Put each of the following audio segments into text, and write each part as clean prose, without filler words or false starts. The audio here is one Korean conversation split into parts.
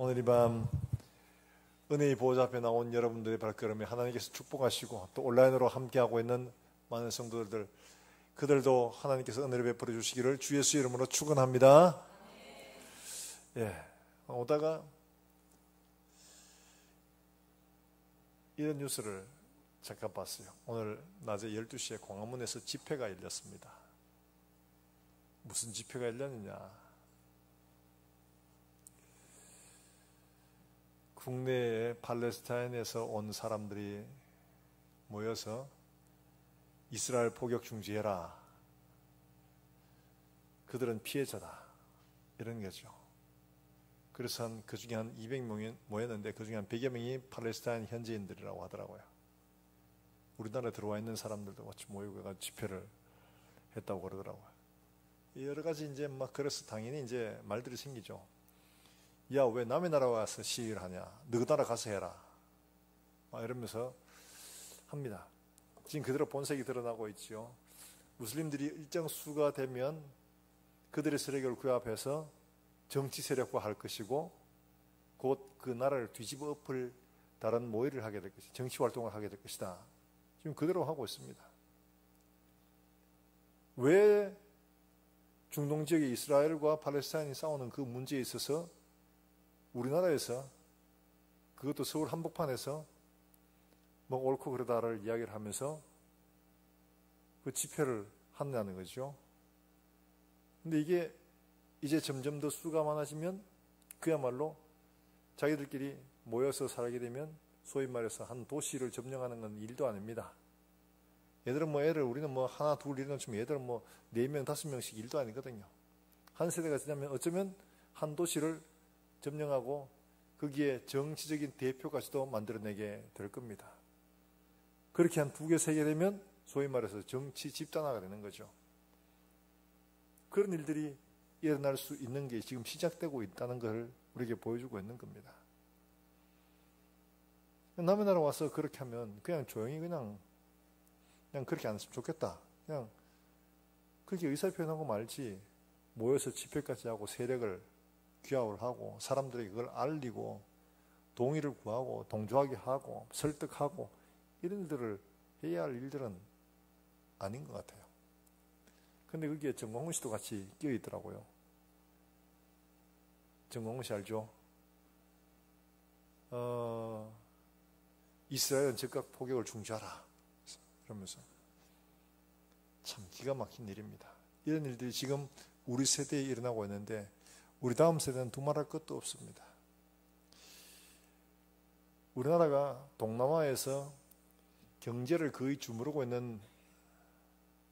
오늘 이 밤 은혜의 보호자 앞에 나온 여러분들의 발걸음에 하나님께서 축복하시고 또 온라인으로 함께하고 있는 많은 성도들, 그들도 하나님께서 은혜를 베풀어 주시기를 주 예수 이름으로 축원합니다. 오다가 이런 뉴스를 잠깐 봤어요. 오늘 낮에 12시에 광화문에서 집회가 열렸습니다. 무슨 집회가 열렸느냐? 국내에 팔레스타인에서 온 사람들이 모여서 이스라엘 포격 중지해라. 그들은 피해자다. 이런 거죠. 그래서 그 중에 한 200명이 모였는데 그 중에 한 100여 명이 팔레스타인 현지인들이라고 하더라고요. 우리나라에 들어와 있는 사람들도 같이 모이고 집회를 했다고 그러더라고요. 여러 가지 이제 막 그래서 당연히 이제 말들이 생기죠. 야, 왜 남의 나라 와서 시위를 하냐? 너 나라 가서 해라. 막 이러면서 합니다. 지금 그대로 본색이 드러나고 있죠. 무슬림들이 일정 수가 되면 그들의 세력을 규합해서 정치 세력화할 것이고 곧 그 나라를 뒤집어 엎을 다른 모의를 하게 될 것이다. 정치 활동을 하게 될 것이다. 지금 그대로 하고 있습니다. 왜 중동 지역의 이스라엘과 팔레스타인이 싸우는 그 문제에 있어서 우리나라에서 그것도 서울 한복판에서 뭐 옳고 그러다를 이야기를 하면서 그 집회를 한다는 거죠. 근데 이게 이제 점점 더 수가 많아지면 그야말로 자기들끼리 모여서 살게 되면 소위 말해서 한 도시를 점령하는 건 일도 아닙니다. 얘들은 뭐 우리는 뭐 하나 둘 이런 좀 얘들은 뭐 4명 5명씩 일도 아니거든요. 한 세대가 지나면 어쩌면 한 도시를 점령하고 거기에 정치적인 대표까지도 만들어내게 될 겁니다. 그렇게 한 2개, 3개 되면 소위 말해서 정치 집단화가 되는 거죠. 그런 일들이 일어날 수 있는 게 지금 시작되고 있다는 걸 우리에게 보여주고 있는 겁니다. 남의 나라 와서 그렇게 하면 그냥 조용히 그냥 그렇게 안 했으면 좋겠다. 그냥 그렇게 의사표현하고 말지 모여서 집회까지 하고 세력을 규합을 하고 사람들에게 그걸 알리고 동의를 구하고 동조하게 하고 설득하고 이런 일들을 해야 할 일들은 아닌 것 같아요. 근데 거기에 정광훈 씨도 같이 끼어 있더라고요. 정광훈 씨 알죠? 이스라엘은 즉각 포격을 중지하라. 그러면서 참 기가 막힌 일입니다. 이런 일들이 지금 우리 세대에 일어나고 있는데 우리 다음 세대는 두말할 것도 없습니다. 우리나라가 동남아에서 경제를 거의 주무르고 있는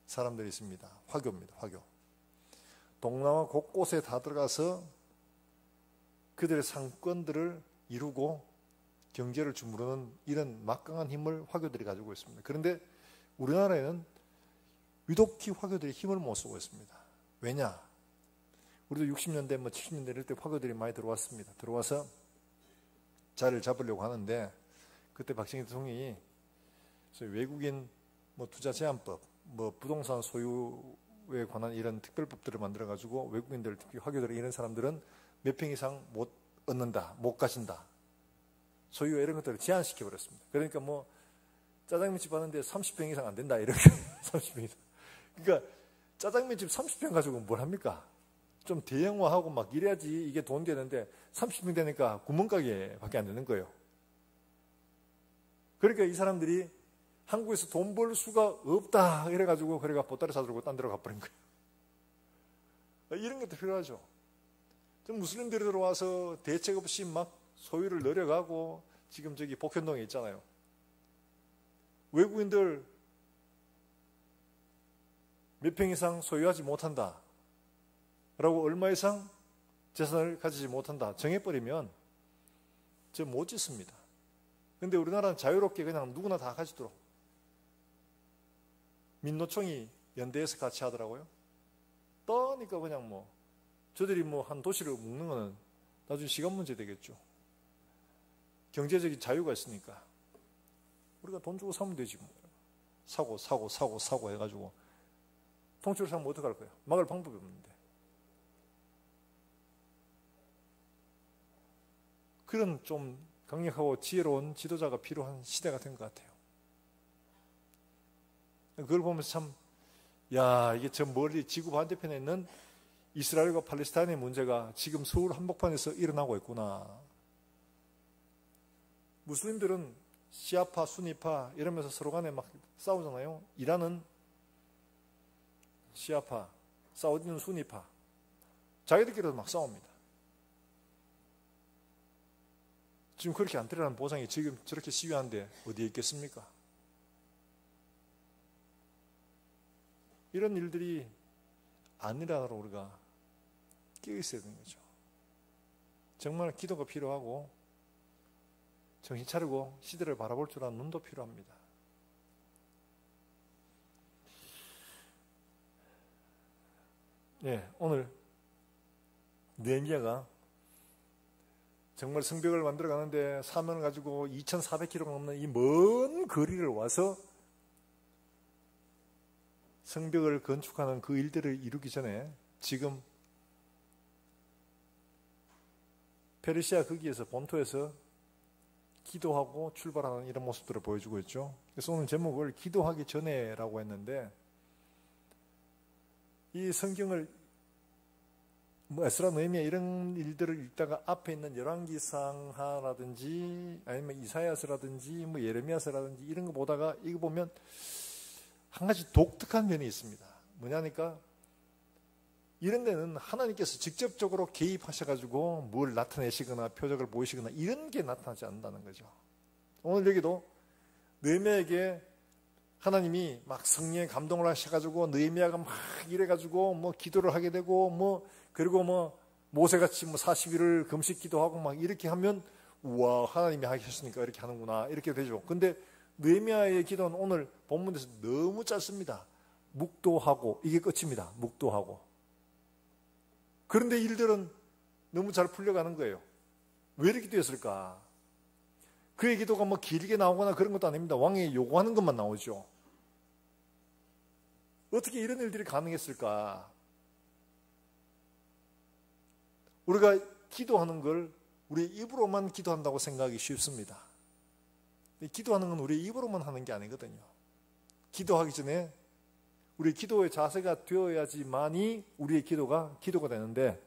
사람들이 있습니다. 화교입니다. 화교. 동남아 곳곳에 다 들어가서 그들의 상권들을 이루고 경제를 주무르는 이런 막강한 힘을 화교들이 가지고 있습니다. 그런데 우리나라에는 유독히 화교들이 힘을 못 쓰고 있습니다. 왜냐? 우리도 60년대, 70년대 이럴 때 화교들이 많이 들어왔습니다. 들어와서 자리를 잡으려고 하는데 그때 박정희 대통령이 외국인 투자 제한법, 부동산 소유에 관한 이런 특별법들을 만들어가지고 외국인들, 특히 화교들 이런 사람들은 몇 평 이상 못 얻는다, 못 가진다. 소유 이런 것들을 제한시켜 버렸습니다. 그러니까 짜장면집 하는데 30평 이상 안 된다 이렇게 30평 이상. 그러니까 짜장면집 30평 가지고 뭘 합니까? 좀 대형화하고 막 이래야지 이게 돈 되는데 30평 되니까 구멍가게밖에 안 되는 거예요. 그러니까 이 사람들이 한국에서 돈 벌 수가 없다 이래가지고 그래가 보따리 사들고 딴 데로 가버린 거예요. 이런 것도 필요하죠. 무슬림들이 들어와서 대책 없이 막 소유를 늘려가고 지금 저기 복현동에 있잖아요. 외국인들 몇 평 이상 소유하지 못한다. 라고 얼마 이상 재산을 가지지 못한다. 정해버리면 저 못 짓습니다. 근데 우리나라는 자유롭게 그냥 누구나 다 가지도록. 민노총이 연대해서 같이 하더라고요. 떠니까 그냥 저들이 한 도시를 묶는 거는 나중에 시간 문제 되겠죠. 경제적인 자유가 있으니까. 우리가 돈 주고 사면 되지 뭐. 사고 해가지고 통째로 사면 어떡할 거야? 막을 방법이 없는데. 그런 좀 강력하고 지혜로운 지도자가 필요한 시대가 된 것 같아요. 그걸 보면서 참, 야, 이게 저 멀리 지구 반대편에 있는 이스라엘과 팔레스타인의 문제가 지금 서울 한복판에서 일어나고 있구나. 무슬림들은 시아파, 수니파 이러면서 서로 간에 막 싸우잖아요. 이란은 시아파, 사우디는 수니파. 자기들끼리도 막 싸웁니다. 지금 그렇게 안 되라는 보장이 지금 저렇게 시위하는데 어디에 있겠습니까? 이런 일들이 안 일어나도록 우리가 깨어있어야 되는 거죠. 정말 기도가 필요하고 정신 차리고 시대를 바라볼 줄 아는 눈도 필요합니다. 네, 오늘 느헤미야가 정말 성벽을 만들어 가는데 사명을 가지고 2,400km 넘는 이 먼 거리를 와서 성벽을 건축하는 그 일들을 이루기 전에 지금 페르시아 거기에서 본토에서 기도하고 출발하는 이런 모습들을 보여주고 있죠. 그래서 오늘 제목을 기도하기 전에라고 했는데, 이 성경을 에스라, 느헤미야 이런 일들을 읽다가 앞에 있는 열왕기상하라든지 아니면 이사야서라든지 예레미야서라든지 이런 거 보다가 이거 보면 한 가지 독특한 면이 있습니다. 뭐냐니까 이런 데는 하나님께서 직접적으로 개입하셔가지고 뭘 나타내시거나 표적을 보이시거나 이런 게 나타나지 않는다는 거죠. 오늘 여기도 느헤미야에게 하나님이 막 성령의 감동을 하셔가지고 느헤미야가 막 이래가지고 뭐 기도를 하게 되고 그리고 모세같이 40일을 금식 기도하고 막 이렇게 하면 우와, 하나님이 하셨으니까 이렇게 하는구나 이렇게 되죠. 근데 느헤미야의 기도는 오늘 본문에서 너무 짧습니다. 묵도하고 이게 끝입니다. 묵도하고. 그런데 일들은 너무 잘 풀려가는 거예요. 왜 이렇게 되었을까? 그의 기도가 길게 나오거나 그런 것도 아닙니다. 왕이 요구하는 것만 나오죠. 어떻게 이런 일들이 가능했을까? 우리가 기도하는 걸 우리 입으로만 기도한다고 생각하기 쉽습니다. 기도하는 건 우리 입으로만 하는 게 아니거든요. 기도하기 전에 우리 기도의 자세가 되어야지만이 우리의 기도가 되는데,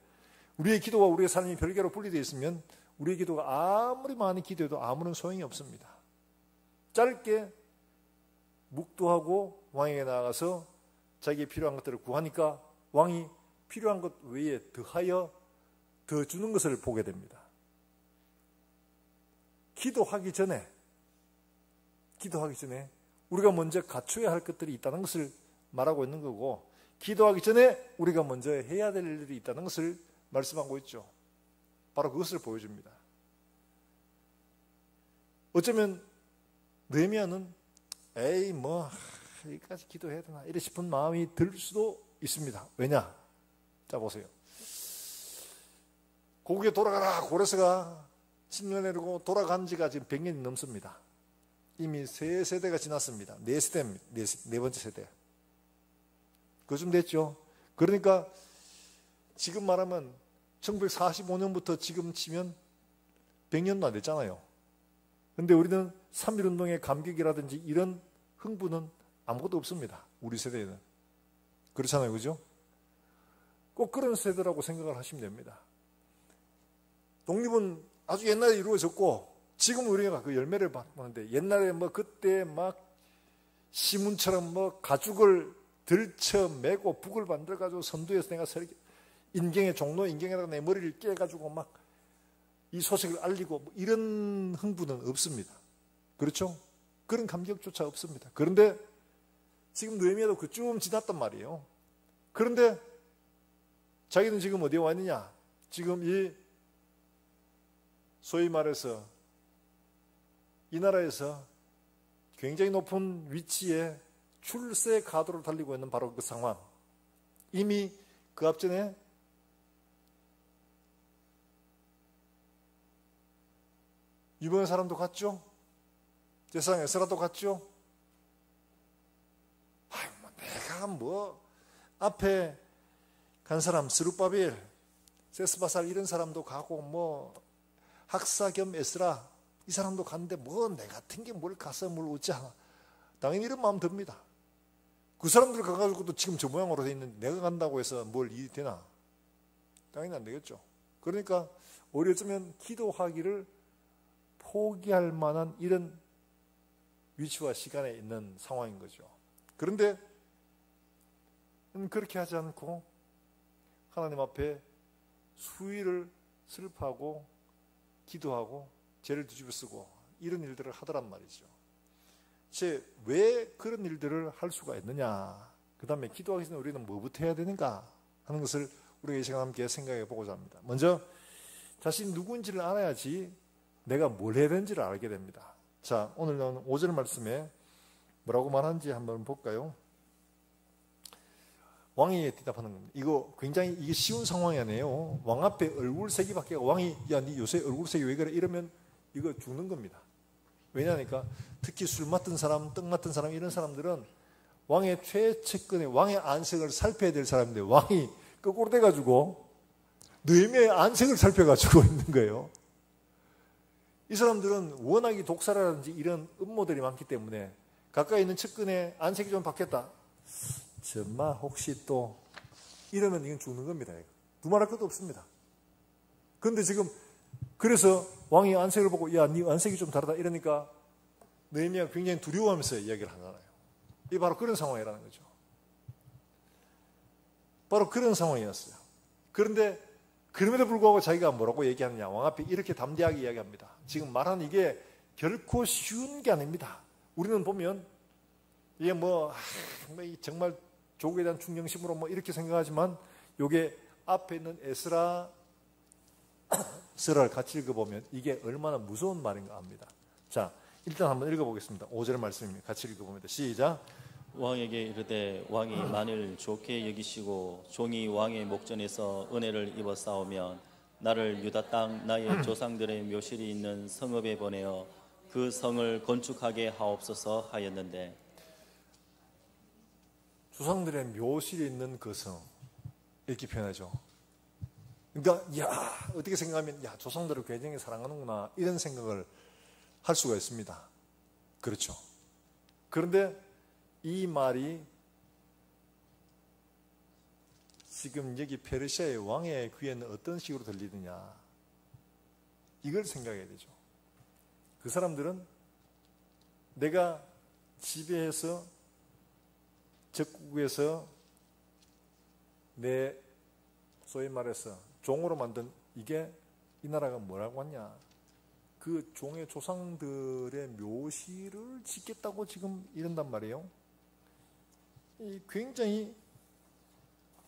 우리의 기도와 우리의 삶이 별개로 분리되어 있으면 우리의 기도가 아무리 많이 기도해도 아무런 소용이 없습니다. 짧게 묵도하고 왕에게 나아가서 자기의 필요한 것들을 구하니까 왕이 필요한 것 외에 더하여 더 주는 것을 보게 됩니다. 기도하기 전에 우리가 먼저 갖춰야 할 것들이 있다는 것을 말하고 있는 거고, 기도하기 전에 우리가 먼저 해야 될 일들이 있다는 것을 말씀하고 있죠. 바로 그것을 보여줍니다. 어쩌면 느헤미야는 여기까지 기도해야 되나 이래 싶은 마음이 들 수도 있습니다. 왜냐? 자, 보세요. 고국에 돌아가라. 고레스가 침략 내리고 돌아간 지가 지금 100년이 넘습니다. 이미 3세대가 지났습니다. 4세대입니다. 네 번째 세대. 그쯤 됐죠. 그러니까 지금 말하면 1945년부터 지금 치면 100년도 안 됐잖아요. 근데 우리는 3.1운동의 감격이라든지 이런 흥분은 아무것도 없습니다. 우리 세대에는. 그렇잖아요. 그죠? 꼭 그런 세대라고 생각을 하시면 됩니다. 독립은 아주 옛날에 이루어졌고 지금 우리가 그 열매를 받는데, 옛날에 그때 시문처럼 가죽을 들쳐매고 북을 만들어가지고 선두에서 내가 인경의 종로 인경에다가 내 머리를 깨가지고 이 소식을 알리고 이런 흥분은 없습니다. 그렇죠? 그런 감격조차 없습니다. 그런데 지금 느헤미야도 그쯤 지났단 말이에요. 그런데 자기는 지금 어디에 와 있느냐? 지금 이 소위 말해서 이 나라에서 굉장히 높은 위치에 출세 가도를 달리고 있는 바로 그 상황. 이미 그 앞전에 유명한 사람도 갔죠. 제사장 에스라도 갔죠. 내가 앞에 간 사람 스룹바벨, 세스바살 이런 사람도 가고 학사 겸 에스라, 이 사람도 갔는데 뭐 내 같은 게 뭘 가서 뭘 어찌 하나. 당연히 이런 마음 듭니다. 그 사람들 가가지고도 지금 저 모양으로 돼 있는데 내가 간다고 해서 뭘 일이 되나? 당연히 안 되겠죠. 그러니까 오히려 어쩌면 기도하기를 포기할 만한 이런 위치와 시간에 있는 상황인 거죠. 그런데 그렇게 하지 않고 하나님 앞에 수위를 슬퍼하고 기도하고 죄를 뒤집어 쓰고 이런 일들을 하더란 말이죠. 왜 그런 일들을 할 수가 있느냐, 그 다음에 기도하기 전에 우리는 뭐부터 해야 되는가 하는 것을 우리가 이 시간 함께 생각해 보고자 합니다. 먼저 자신이 누구인지를 알아야지 내가 뭘 해야 되는지를 알게 됩니다. 자, 오늘 나오는 5절 말씀에 뭐라고 말하는지 한번 볼까요? 왕이 대답하는 겁니다. 이거 굉장히 이게 쉬운 상황이 아니에요. 왕 앞에 얼굴색이 바뀌고 왕이 야, 니 요새 얼굴색이 왜 그래? 이러면 이거 죽는 겁니다. 왜냐하니까 특히 술 맡은 사람, 떡 맡은 사람 이런 사람들은 왕의 최측근에 왕의 안색을 살펴야 될 사람인데 왕이 거꾸로 돼가지고 느헤미야의 안색을 살펴가지고 있는 거예요. 이 사람들은 워낙에 독사라든지 이런 음모들이 많기 때문에 가까이 있는 측근의 안색이 좀 바뀌었다. 정말 혹시 또 이러면 이건 죽는 겁니다. 두말할 것도 없습니다. 그런데 지금 그래서 왕이 안색을 보고 야, 네 안색이 좀 다르다 이러니까 느헤미야가 굉장히 두려워하면서 이야기를 하잖아요. 이게 바로 그런 상황이라는 거죠. 바로 그런 상황이었어요. 그런데 그럼에도 불구하고 자기가 뭐라고 얘기하느냐, 왕 앞에 이렇게 담대하게 이야기합니다. 지금 말하는 이게 결코 쉬운 게 아닙니다. 우리는 보면 이게 정말 조국에 대한 충정심으로 이렇게 생각하지만 이게 앞에 있는 에스라를 같이 읽어보면 이게 얼마나 무서운 말인가 합니다. 자, 일단 한번 읽어보겠습니다. 5절 말씀입니다. 같이 읽어봅니다. 시작. 왕에게 이르되 왕이 만일 좋게 여기시고 종이 왕의 목전에서 은혜를 입어 싸우면 나를 유다 땅 나의 조상들의 묘실이 있는 성읍에 보내어 그 성을 건축하게 하옵소서 하였는데, 조상들의 묘실이 있는 그 성 이렇게 표현하죠. 그러니까 야, 어떻게 생각하면 야, 조상들을 굉장히 사랑하는구나 이런 생각을 할 수가 있습니다. 그렇죠. 그런데 이 말이 지금 여기 페르시아의 왕의 귀에는 어떤 식으로 들리느냐, 이걸 생각해야 되죠. 그 사람들은 내가 지배해서 적국에서 내 소위 말해서 종으로 만든 이게 이 나라가 뭐라고 하냐, 그 종의 조상들의 묘실을 짓겠다고 지금 이런단 말이에요. 이 굉장히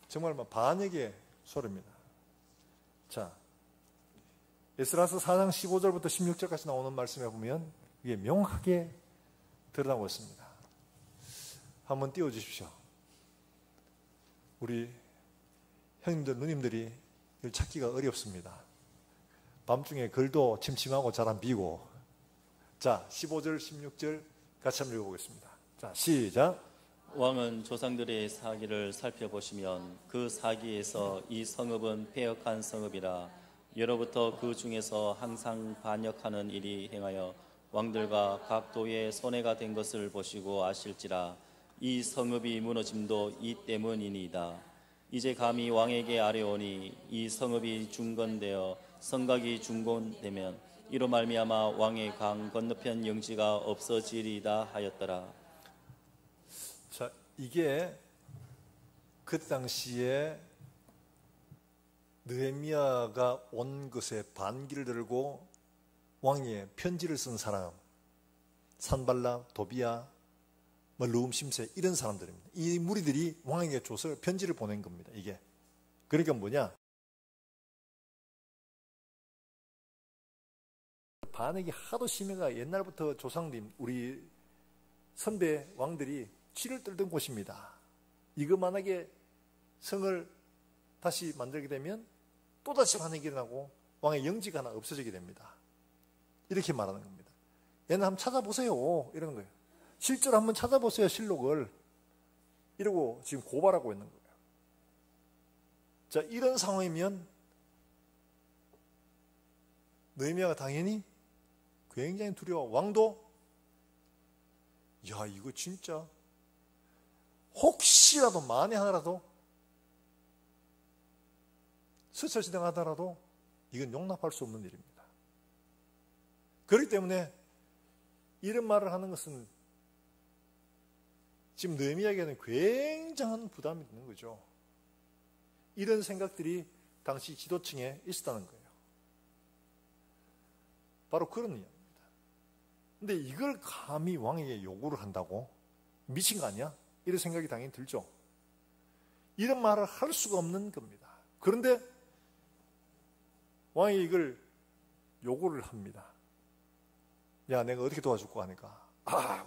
정말 반역의 소리입니다. 자, 에스라서 4장 15절부터 16절까지 나오는 말씀에 보면 이게 명확하게 드러나고 있습니다. 한번 띄워주십시오. 우리 형님들, 누님들이 이걸 찾기가 어렵습니다. 밤중에 글도 침침하고 잘 안 비고. 자, 15절, 16절 같이 한번 읽어보겠습니다. 자, 시작. 왕은 조상들의 사기를 살펴보시면 그 사기에서 이 성읍은 패역한 성읍이라 예로부터 그 중에서 항상 반역하는 일이 행하여 왕들과 각 도의 손해가 된 것을 보시고 아실지라 이 성읍이 무너짐도 이 때문이니이다. 이제 감히 왕에게 아뢰오니 이 성읍이 중건되어 성곽이 중건되면 이로 말미암아 왕의 강 건너편 영지가 없어지리이다 하였더라. 자, 이게 그 당시에 느헤미야가 온 것에 반기를 들고 왕위에 편지를 쓴 사람, 산발락, 도비야, 르훔 심세 이런 사람들입니다. 이 무리들이 왕에게 줘서 편지를 보낸 겁니다. 이게 그러니까 뭐냐? 반역이 하도 심해가 옛날부터 조상들, 우리 선배 왕들이 치를 떨던 곳입니다. 이거 만약에 성을 다시 만들게 되면 또다시 반역이 일어나고 왕의 영지가 하나 없어지게 됩니다. 이렇게 말하는 겁니다. 얘는 한번 찾아보세요. 이러는 거예요. 실제로 한번 찾아보세요. 실록을. 이러고 지금 고발하고 있는 거예요. 자, 이런 상황이면 느헤미야가 당연히 굉장히 두려워. 왕도 야, 이거 진짜 혹시라도 만에 하나라도 스쳐지나가더라도 이건 용납할 수 없는 일입니다. 그렇기 때문에 이런 말을 하는 것은 지금 느헤미야에게는 굉장한 부담이 되는 거죠. 이런 생각들이 당시 지도층에 있었다는 거예요. 바로 그런 이야기입니다. 근데 이걸 감히 왕에게 요구를 한다고? 미친 거 아니야? 이런 생각이 당연히 들죠. 이런 말을 할 수가 없는 겁니다. 그런데 왕이 이걸 요구를 합니다. 야, 내가 어떻게 도와줄까 하니까,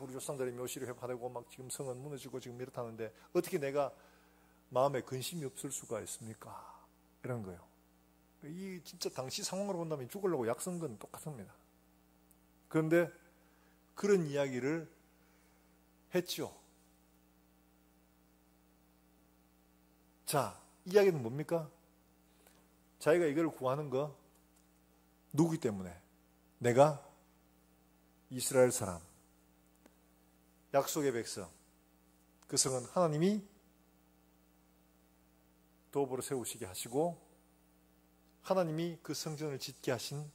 우리 조상들의 묘실이 회파되고 막 지금 성은 무너지고 지금 이렇다는데 어떻게 내가 마음에 근심이 없을 수가 있습니까? 이런 거예요. 이 진짜 당시 상황으로 본다면 죽으려고 약선 건 똑같습니다. 그런데 그런 이야기를 했죠. 자, 이야기는 뭡니까? 자기가 이걸 구하는 거 누구기 때문에? 내가 이스라엘 사람, 약속의 백성, 그 성은 하나님이 도읍으로 세우시게 하시고 하나님이 그 성전을 짓게 하신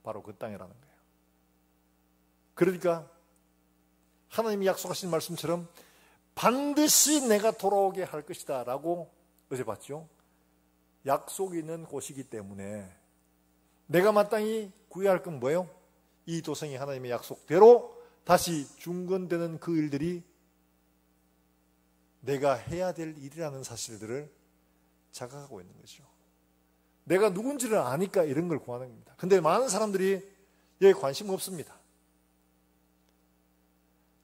바로 그 땅이라는 거예요. 그러니까 하나님이 약속하신 말씀처럼 반드시 내가 돌아오게 할 것이다 라고 어제 봤죠. 약속이 있는 곳이기 때문에 내가 마땅히 구해야 할 건 뭐예요? 이 도성이 하나님의 약속대로 다시 중건되는 그 일들이 내가 해야 될 일이라는 사실들을 자각하고 있는 거죠. 내가 누군지를 아니까 이런 걸 구하는 겁니다. 근데 많은 사람들이 여기에 관심 없습니다.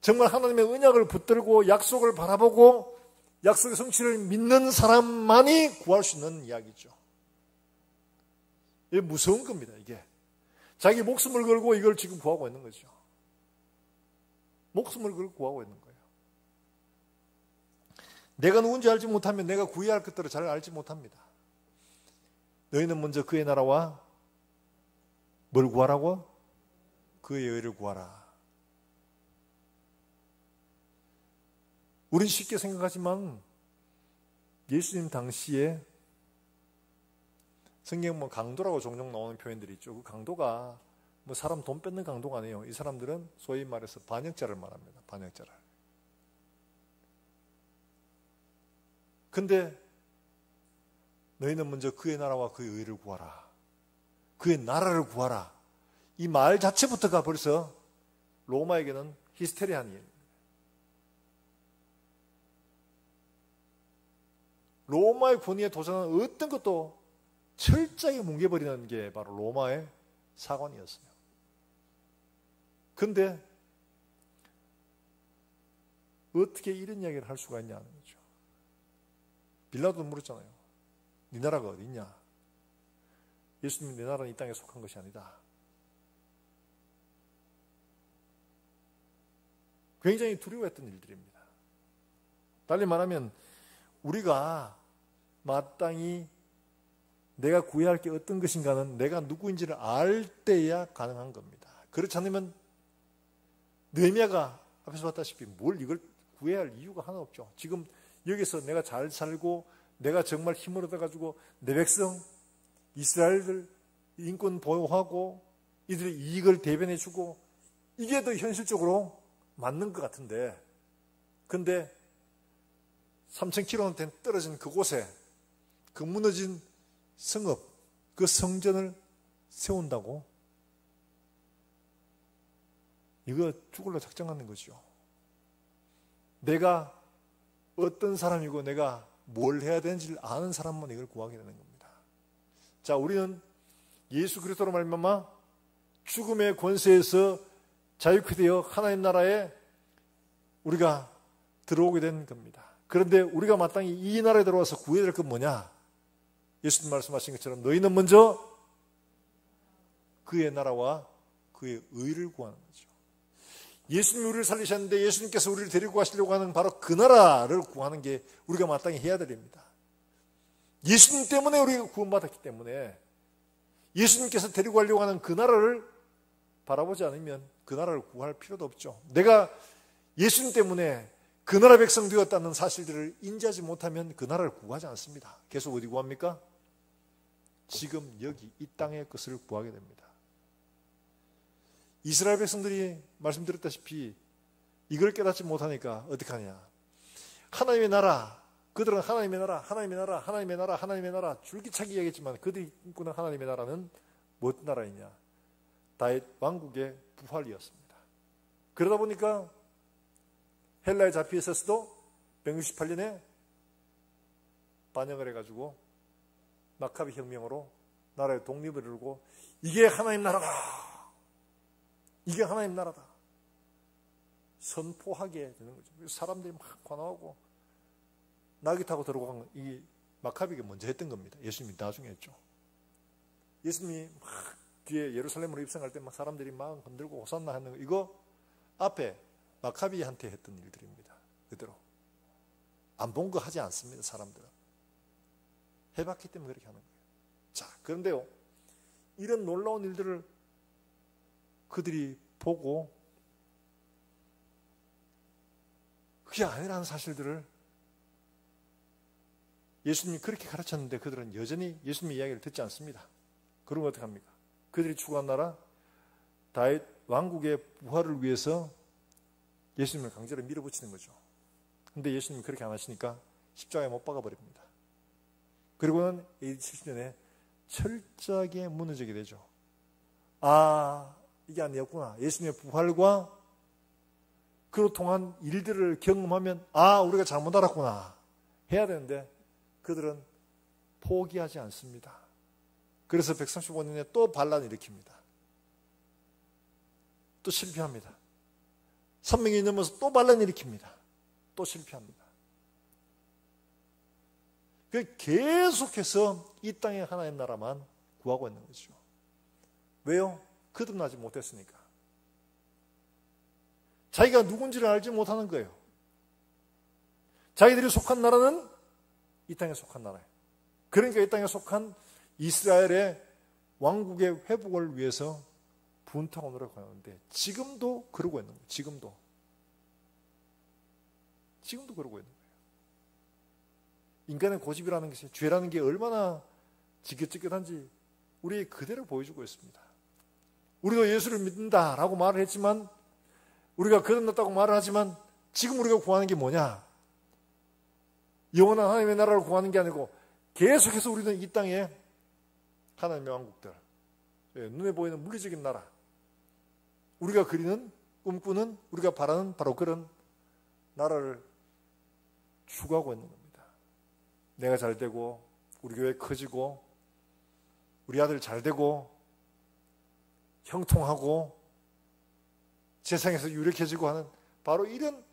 정말 하나님의 언약을 붙들고 약속을 바라보고 약속의 성취를 믿는 사람만이 구할 수 있는 이야기죠. 이게 무서운 겁니다. 이게 자기 목숨을 걸고 이걸 지금 구하고 있는 거죠. 목숨을 걸고 구하고 있는 거예요. 내가 누군지 알지 못하면 내가 구해야 할 것들을 잘 알지 못합니다. 너희는 먼저 그의 나라와 뭘 구하라고? 그의 의를 구하라. 우린 쉽게 생각하지만 예수님 당시에 성경 뭐 강도라고 종종 나오는 표현들이 있죠. 그 강도가 뭐 사람 돈 뺏는 강도가 아니에요. 이 사람들은 소위 말해서 반역자를 말합니다. 반역자를. 근데 너희는 먼저 그의 나라와 그의 의를 구하라. 그의 나라를 구하라. 이 말 자체부터가 벌써 로마에게는 히스테리한 일입니다. 로마의 권위에 도전하는 어떤 것도 철저하게 뭉개버리는 게 바로 로마의 사관이었어요. 근데 어떻게 이런 이야기를 할 수가 있냐는 거죠. 빌라도도 물었잖아요. 네 나라가 어디 있냐? 예수님이 내 나라는 이 땅에 속한 것이 아니다. 굉장히 두려워했던 일들입니다. 달리 말하면 우리가 마땅히 내가 구해야 할 게 어떤 것인가는 내가 누구인지를 알 때야 가능한 겁니다. 그렇지 않으면 느헤미야가 앞에서 봤다시피 뭘 이걸 구해야 할 이유가 하나 없죠. 지금 여기서 내가 잘 살고 내가 정말 힘을 얻어가지고 내 백성 이스라엘들 인권 보호하고 이들의 이익을 대변해주고 이게 더 현실적으로 맞는 것 같은데 근데 3,000km 떨어진 그곳에 그 무너진 성읍, 그 성전을 세운다고? 이거 죽을러 작정하는 거죠. 내가 어떤 사람이고 내가 뭘 해야 되는지를 아는 사람만 이걸 구하게 되는 겁니다. 자, 우리는 예수 그리스도로 말미암아 죽음의 권세에서 자유케 되어 하나님 나라에 우리가 들어오게 된 겁니다. 그런데 우리가 마땅히 이 나라에 들어와서 구해야 될 건 뭐냐? 예수님 말씀하신 것처럼 너희는 먼저 그의 나라와 그의 의를 구하는 거죠. 예수님이 우리를 살리셨는데 예수님께서 우리를 데리고 가시려고 하는 바로 그 나라를 구하는 게 우리가 마땅히 해야 됩니다. 예수님 때문에 우리가 구원받았기 때문에 예수님께서 데리고 가려고 하는 그 나라를 바라보지 않으면 그 나라를 구할 필요도 없죠. 내가 예수님 때문에 그 나라 백성 되었다는 사실들을 인지하지 못하면 그 나라를 구하지 않습니다. 계속 어디 구합니까? 지금 여기 이 땅의 것을 구하게 됩니다. 이스라엘 백성들이 말씀드렸다시피 이걸 깨닫지 못하니까 어떻게 하냐. 하나님의 나라, 그들은 하나님의 나라, 하나님의 나라, 하나님의 나라, 하나님의 나라 줄기차게 얘기했지만 그들이 꿈꾸는 하나님의 나라는 무엇 나라이냐? 다윗 왕국의 부활이었습니다. 그러다 보니까 헬라에 잡혀 있었어도 168년에 반역을 해가지고 마카비 혁명으로 나라의 독립을 이루고 이게 하나님 나라다. 이게 하나님 나라다. 선포하게 되는 거죠. 사람들이 막 관하고 나귀 타고 들어간 이 마카비가 먼저 했던 겁니다. 예수님이 나중에 했죠. 예수님이 막 뒤에 예루살렘으로 입성할 때 막 사람들이 막 흔들고 호산나 하는 거 이거 앞에 마카비한테 했던 일들입니다. 그대로 안 본 거 하지 않습니다. 사람들은 해봤기 때문에 그렇게 하는 거예요. 자, 그런데요, 이런 놀라운 일들을 그들이 보고 그게 아니라는 사실들을 예수님이 그렇게 가르쳤는데 그들은 여전히 예수님의 이야기를 듣지 않습니다. 그러면 어떡합니까? 그들이 추구한 나라 다윗 왕국의 부활을 위해서 예수님을 강제로 밀어붙이는 거죠. 근데 예수님이 그렇게 안 하시니까 십자가에 못 박아버립니다. 그리고는 AD 70년에 철저하게 무너지게 되죠. 아, 이게 아니었구나. 예수님의 부활과 그로 통한 일들을 경험하면 아, 우리가 잘못 알았구나 해야 되는데 그들은 포기하지 않습니다. 그래서 135년에 또 반란을 일으킵니다. 또 실패합니다. 300년이 넘어서 또 반란을 일으킵니다. 또 실패합니다. 계속해서 이 땅의 하나님 나라만 구하고 있는 거죠. 왜요? 거듭나지 못했으니까. 자기가 누군지를 알지 못하는 거예요. 자기들이 속한 나라는 이 땅에 속한 나라예요. 그러니까 이 땅에 속한 이스라엘의 왕국의 회복을 위해서 분투하고 노력하는데 지금도 그러고 있는 거예요. 지금도 그러고 있는 거예요. 인간의 고집이라는 것이 죄라는 게 얼마나 지긋지긋한지 우리 그대로 보여주고 있습니다. 우리도 예수를 믿는다라고 말을 했지만 우리가 거듭났다고 말을 하지만 지금 우리가 구하는 게 뭐냐? 영원한 하나님의 나라를 구하는 게 아니고 계속해서 우리는 이 땅에 하나님의 왕국들, 눈에 보이는 물리적인 나라, 우리가 그리는, 꿈꾸는, 우리가 바라는 바로 그런 나라를 추구하고 있는 겁니다. 내가 잘 되고 우리 교회 커지고 우리 아들 잘 되고 형통하고 세상에서 유력해지고 하는 바로 이런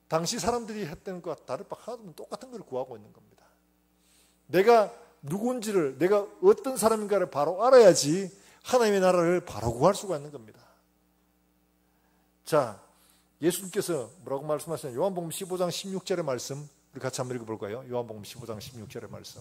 당시 사람들이 했던 것과 다를 바 하나도 없는 똑같은 걸 구하고 있는 겁니다. 내가 누군지를, 내가 어떤 사람인가를 바로 알아야지 하나님의 나라를 바로 구할 수가 있는 겁니다. 자, 예수님께서 뭐라고 말씀하시냐? 요한복음 15장 16절의 말씀 우리 같이 한번 읽어볼까요? 요한복음 15장 16절의 말씀.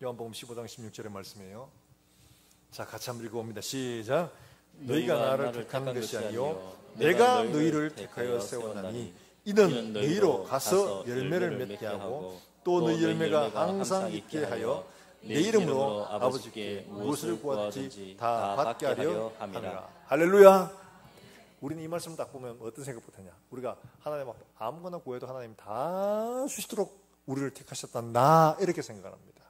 요한복음 15장 16절의 말씀이에요. 자, 같이 한번 읽어봅니다. 시작. 너희가 나를 택한 것이 아니요 내가 너희를 택하여 세웠나니 이는 너희로 가서 열매를 맺게 하고 또 너희 열매가 항상 있게 하여 내 이름으로 아버지께 무엇을 구하든지 다 받게 하려 함이라. 할렐루야. 우리는 이 말씀 딱 보면 어떤 생각부터 하냐? 우리가 하나님 앞에 아무거나 구해도 하나님 다 주시도록 우리를 택하셨단다 이렇게 생각합니다.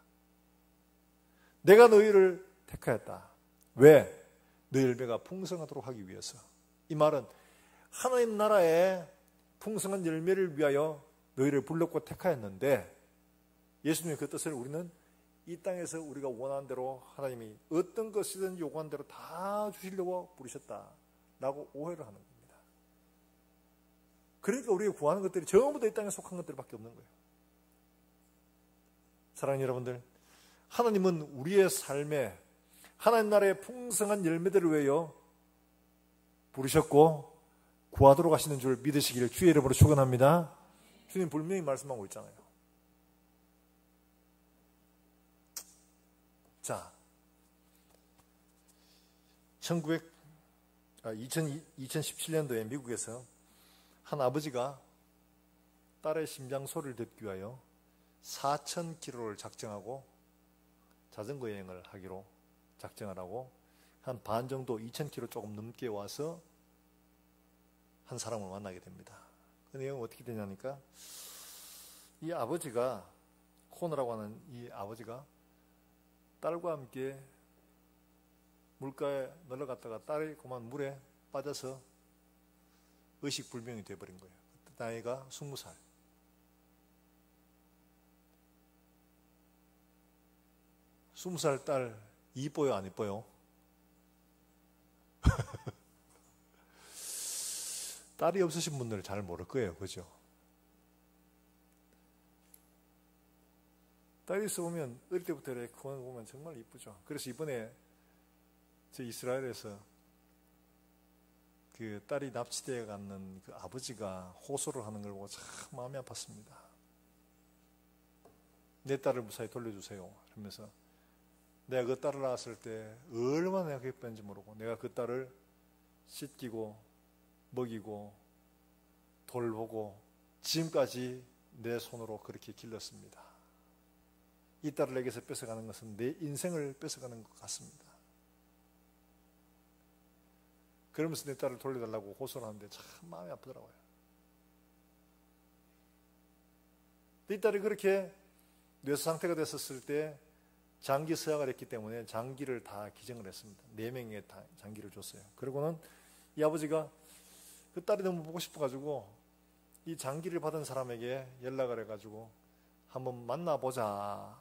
내가 너희를 택하였다. 왜? 너희 열매가 풍성하도록 하기 위해서. 이 말은 하나님 나라의 풍성한 열매를 위하여 너희를 불렀고 택하였는데 예수님의 그 뜻을 우리는 이 땅에서 우리가 원하는 대로 하나님이 어떤 것이든 요구한 대로 다 주시려고 부르셨다라고 오해를 하는 겁니다. 그러니까 우리가 구하는 것들이 전부 다 이 땅에 속한 것들밖에 없는 거예요. 사랑하는 여러분들, 하나님은 우리의 삶에 하나님 나라의 풍성한 열매들을 위하여 부르셨고 구하도록 하시는 줄 믿으시기를 주의 이름으로 축원합니다. 주님 분명히 말씀하고 있잖아요. 자, 2017년도에 미국에서 한 아버지가 딸의 심장 소리를 듣기 위하여 4,000km를 작정하고 자전거 여행을 하기로 작정을 하고 한 반 정도 2,000km 조금 넘게 와서 한 사람을 만나게 됩니다. 그 내용은 어떻게 되냐니까 이 아버지가 코너라고 하는 이 아버지가 딸과 함께 물가에 놀러갔다가 딸이 그만 물에 빠져서 의식불명이 되어버린 거예요. 그때 나이가 20살. 20살 딸 이뻐요, 안 이뻐요? 딸이 없으신 분들은 잘 모를 거예요. 그죠? 딸이 있어보면 어릴 때부터 이렇게 그거 보면 정말 이쁘죠. 그래서 이번에 저 이스라엘에서 그 딸이 납치되어 가는 그 아버지가 호소를 하는 걸 보고 참 마음이 아팠습니다. 내 딸을 무사히 돌려주세요. 그러면서 내가 그 딸을 낳았을 때 얼마나 내가 기뻤는지 모르고 내가 그 딸을 씻기고 먹이고 돌보고 지금까지 내 손으로 그렇게 길렀습니다. 이 딸을 내게서 뺏어가는 것은 내 인생을 뺏어가는 것 같습니다. 그러면서 내 딸을 돌려달라고 호소를 하는데 참 마음이 아프더라고요. 이 딸이 그렇게 뇌수 상태가 됐었을 때 장기 서약을 했기 때문에 장기를 다 기증을 했습니다. 4명의 다 장기를 줬어요. 그리고는 이 아버지가 그 딸이 너무 보고 싶어가지고 이 장기를 받은 사람에게 연락을 해가지고 한번 만나보자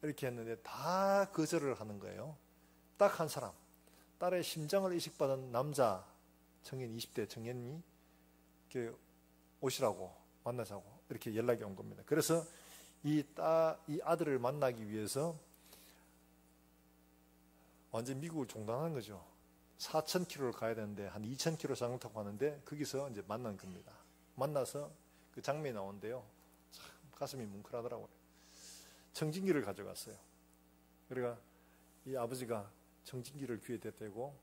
이렇게 했는데 다 거절을 하는 거예요. 딱 한 사람, 딸의 심장을 이식받은 남자 청년 20대 청년이 이렇게 오시라고 만나자고 이렇게 연락이 온 겁니다. 그래서 이 아들을 만나기 위해서 완전 미국을 종단한 거죠. 4,000km를 가야 되는데 한 2,000km 자전거 타고 가는데 거기서 이제 만난 겁니다. 만나서 그 장면이 나오는데요. 참 가슴이 뭉클하더라고요. 청진기를 가져갔어요. 그러니까 이 아버지가 청진기를 귀에 대대고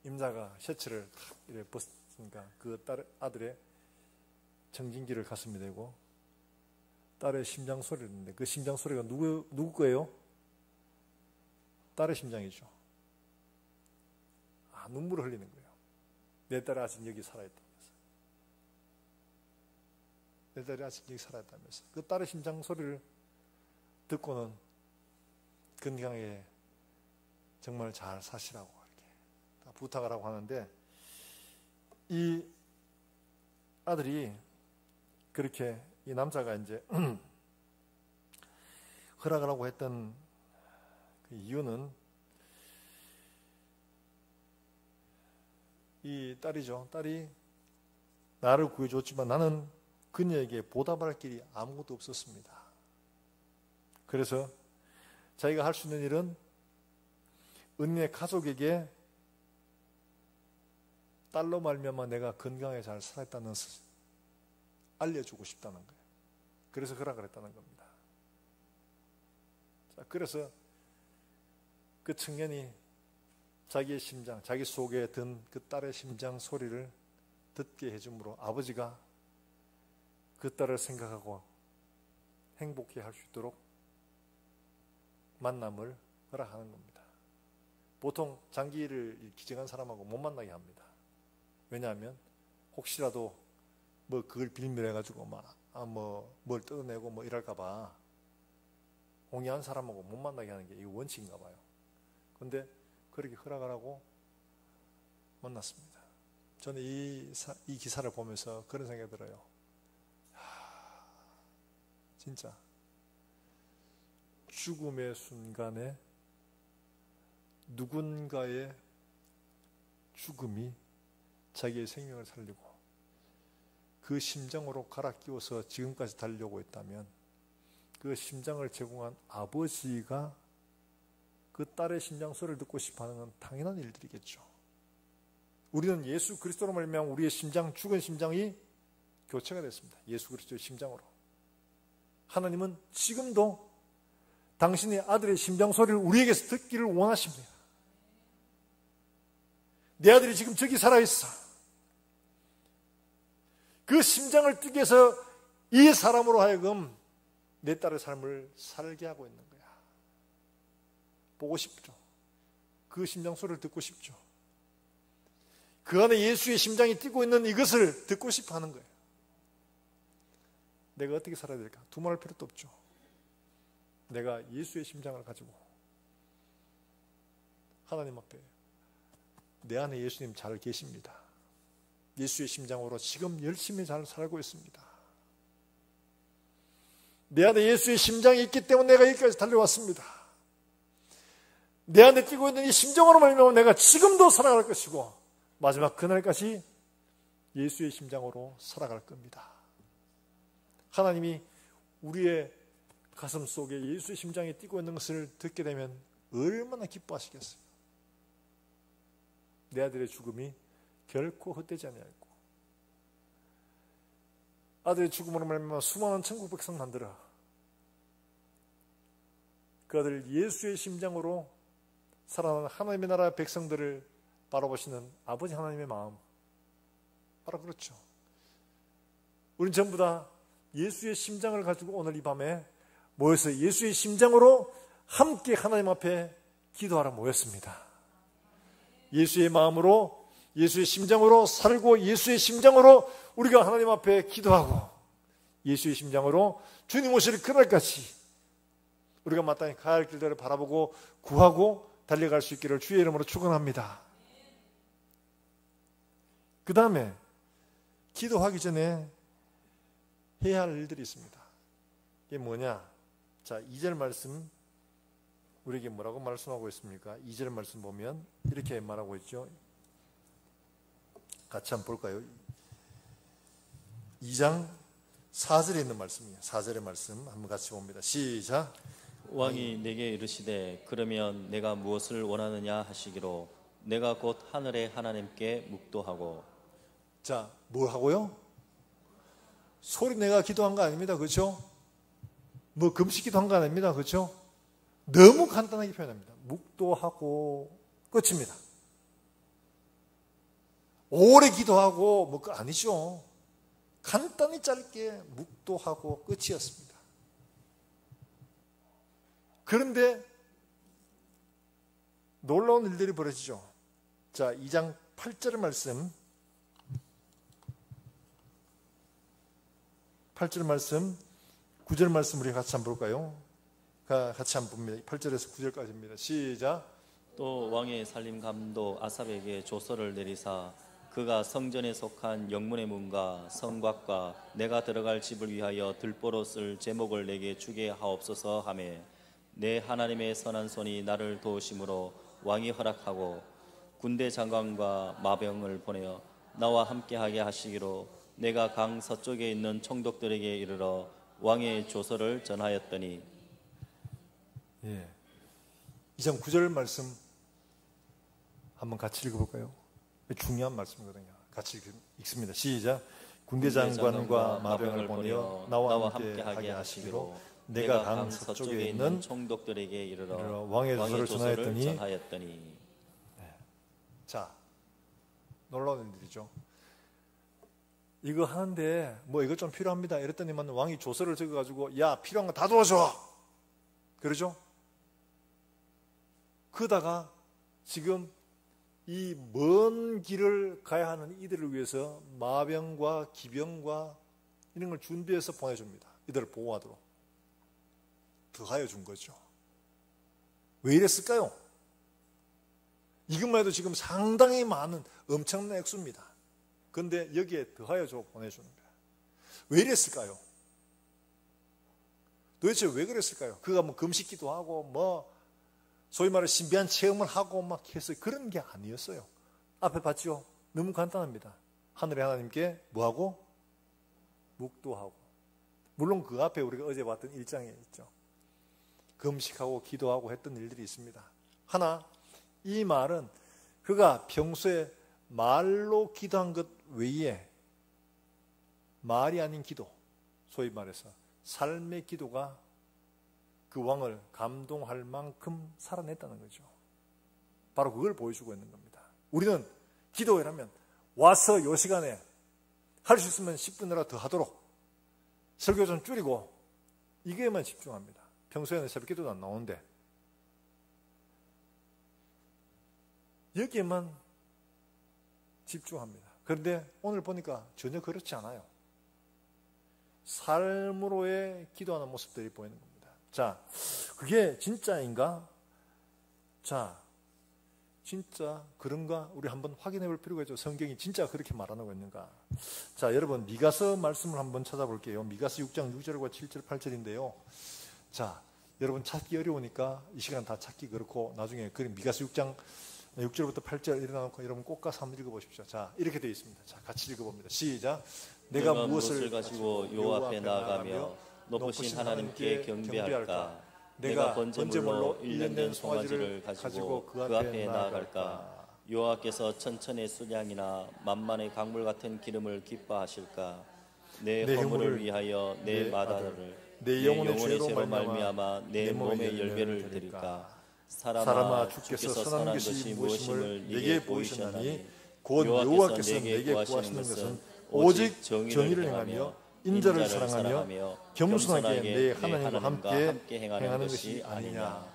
임자가 셔츠를 탁 이렇게 벗으니까 그 아들의 청진기를 가슴에 대고 딸의 심장 소리를 듣는데 그 심장 소리가 누구 거예요? 딸의 심장이죠. 눈물을 흘리는 거예요. 내 딸이 아직 여기 살아있다면서. 내 딸이 아직 여기 살아있다면서. 그 딸의 심장 소리를 듣고는 건강하게 정말 잘 사시라고 이렇게 부탁을 하고 하는데 이 아들이 그렇게 이 남자가 이제 허락을 하고 했던 그 이유는 이 딸이죠. 딸이 나를 구해줬지만 나는 그녀에게 보답할 길이 아무것도 없었습니다. 그래서 자기가 할 수 있는 일은 은희의 가족에게 딸로 말미암아 내가 건강하게 잘 살았다는 것을 알려주고 싶다는 거예요. 그래서 허락을 했다는 겁니다. 자, 그래서 그 청년이 자기의 심장, 자기 속에 든 그 딸의 심장 소리를 듣게 해주므로 아버지가 그 딸을 생각하고 행복해 할 수 있도록 만남을 허락하는 겁니다. 보통 장기를 기증한 사람하고 못 만나게 합니다. 왜냐하면 혹시라도 뭐 그걸 빌밀해가지고 뭘 뜯어내고 뭐 이럴까봐 공유한 사람하고 못 만나게 하는 게 이 원칙인가 봐요. 그런데 그렇게 허락을 하고 만났습니다. 저는 이 기사를 보면서 그런 생각이 들어요. 진짜 죽음의 순간에 누군가의 죽음이 자기의 생명을 살리고 그 심장으로 갈아 끼워서 지금까지 달려오고 있다면 그 심장을 제공한 아버지가 그 딸의 심장 소리를 듣고 싶어하는 건 당연한 일들이겠죠. 우리는 예수 그리스도로 말미암아 우리의 심장, 죽은 심장이 교체가 됐습니다. 예수 그리스도의 심장으로. 하나님은 지금도 당신의 아들의 심장 소리를 우리에게서 듣기를 원하십니다. 내 아들이 지금 저기 살아있어. 그 심장을 뛰게 해서 이 사람으로 하여금 내 딸의 삶을 살게 하고 있는 거야. 보고 싶죠. 그 심장 소리를 듣고 싶죠. 그 안에 예수의 심장이 뛰고 있는 이것을 듣고 싶어 하는 거예요. 내가 어떻게 살아야 될까? 두말할 필요도 없죠. 내가 예수의 심장을 가지고 하나님 앞에 내 안에 예수님 잘 계십니다. 예수의 심장으로 지금 열심히 잘 살고 있습니다. 내 안에 예수의 심장이 있기 때문에 내가 여기까지 달려왔습니다. 내 안에 뛰고 있는 이 심정으로 말미암아 내가 지금도 살아갈 것이고 마지막 그날까지 예수의 심장으로 살아갈 겁니다. 하나님이 우리의 가슴 속에 예수의 심장이 뛰고 있는 것을 듣게 되면 얼마나 기뻐하시겠어요. 내 아들의 죽음이 결코 헛되지 아니하였고 아들의 죽음으로 말미암아 수많은 천국 백성 만들어 그 아들 예수의 심장으로 살아나는 하나님의 나라 백성들을 바라보시는 아버지 하나님의 마음, 바로 그렇죠. 우린 전부 다 예수의 심장을 가지고 오늘 이 밤에 모여서 예수의 심장으로 함께 하나님 앞에 기도하러 모였습니다. 예수의 마음으로, 예수의 심장으로 살고 예수의 심장으로 우리가 하나님 앞에 기도하고 예수의 심장으로 주님 오실 그날까지 우리가 마땅히 가야 할 길들을 바라보고 구하고 달려갈 수 있기를 주의 이름으로 축원합니다. 그 다음에 기도하기 전에 해야 할 일들이 있습니다. 이게 뭐냐? 자, 2절 말씀 우리에게 뭐라고 말씀하고 있습니까? 2절 말씀 보면 이렇게 말하고 있죠. 같이 한번 볼까요? 2장 4절에 있는 말씀이에요. 4절의 말씀 한번 같이 봅니다. 시작. 왕이 내게 이르시되 그러면 내가 무엇을 원하느냐 하시기로 내가 곧 하늘의 하나님께 묵도하고. 자, 뭐 하고요? 소리 내가 기도한 거 아닙니다. 그렇죠? 뭐 금식 기도한 거 아닙니다. 그렇죠? 너무 간단하게 표현합니다. 묵도하고 끝입니다. 오래 기도하고 뭐 그거 아니죠. 간단히 짧게 묵도하고 끝이었습니다. 그런데 놀라운 일들이 벌어지죠. 자, 2장 8절 말씀 8절 말씀 9절 말씀 우리 같이 한번 볼까요? 같이 한번 봅니다. 8절에서 9절까지입니다. 시작. 또 왕의 살림 감독 아삽에게 조서를 내리사 그가 성전에 속한 영문의 문과 성곽과 내가 들어갈 집을 위하여 들보로 쓸 제목을 내게 주게 하옵소서 하매 내 하나님의 선한 손이 나를 도우심으로 왕이 허락하고 군대 장관과 마병을 보내어 나와 함께하게 하시기로 내가 강 서쪽에 있는 총독들에게 이르러 왕의 조서를 전하였더니. 예. 2장 9절 말씀 한번 같이 읽어볼까요? 중요한 말씀이거든요. 같이 읽습니다. 시작. 군대 장관과 마병을 보내어 나와 함께하게 하시기로 내가 강 서쪽에 있는 총독들에게 이르러 왕의 조서를 전하였더니. 네. 자, 놀라운 일이죠. 이거 하는데 뭐 이거 좀 필요합니다. 이랬더니만 왕이 조서를 적어가지고 야, 필요한 거 다 도와줘. 그러죠? 그러다가 지금 이 먼 길을 가야 하는 이들을 위해서 마병과 기병과 이런 걸 준비해서 보내줍니다. 이들을 보호하도록. 더하여 준 거죠. 왜 이랬을까요? 이것만 해도 지금 상당히 많은 엄청난 액수입니다. 그런데 여기에 더하여 줘 보내주는 거예요. 왜 이랬을까요? 도대체 왜 그랬을까요? 그가 뭐 금식기도 하고 뭐 소위 말해 신비한 체험을 하고 막 해서 그런 게 아니었어요. 앞에 봤죠? 너무 간단합니다. 하늘의 하나님께 뭐하고? 묵도하고. 물론 그 앞에 우리가 어제 봤던 일장에 있죠. 금식하고 기도하고 했던 일들이 있습니다. 하나, 이 말은 그가 평소에 말로 기도한 것 외에 말이 아닌 기도, 소위 말해서 삶의 기도가 그 왕을 감동할 만큼 살아냈다는 거죠. 바로 그걸 보여주고 있는 겁니다. 우리는 기도회라면 와서 요 시간에 할 수 있으면 10분이라도 더 하도록 설교 좀 줄이고 이게만 집중합니다. 평소에는 새벽 기도도 안 나오는데 여기에만 집중합니다. 그런데 오늘 보니까 전혀 그렇지 않아요. 삶으로의 기도하는 모습들이 보이는 겁니다. 자, 그게 진짜인가? 자, 진짜 그런가? 우리 한번 확인해 볼 필요가 있죠. 성경이 진짜 그렇게 말하고 있는가? 자, 여러분 미가서 말씀을 한번 찾아볼게요. 미가서 6장 6절과 7절 8절인데요. 자, 여러분 찾기 어려우니까 이 시간 다 찾기 그렇고 나중에 그 미가서 6장 6절부터 8절 일어나놓고 여러분 꼭 가서 한번 읽어보십시오. 자, 이렇게 되어 있습니다. 자, 같이 읽어봅니다. 시작. 내가 무엇을 가지고 요 앞에 나아가며 높으신 하나님께 경배할까? 내가 번제물로 1년 된 송아지를 가지고 그 앞에 나아갈까? 여호와께서 천천의 수량이나 만만의 강물 같은 기름을 기뻐하실까? 내 허물을 위하여 내 마다를 내 영혼의 죄로 말미암아 내 몸의 열매를 드릴까? 사람아 주께서 선한 것이 무엇임을 내게 보이셨나니 곧 여호와께서 내게 구하시는 것은 오직 정의를 행하며 인자를 사랑하며 겸손하게 내 하나님과 함께 행하는 것이 아니냐.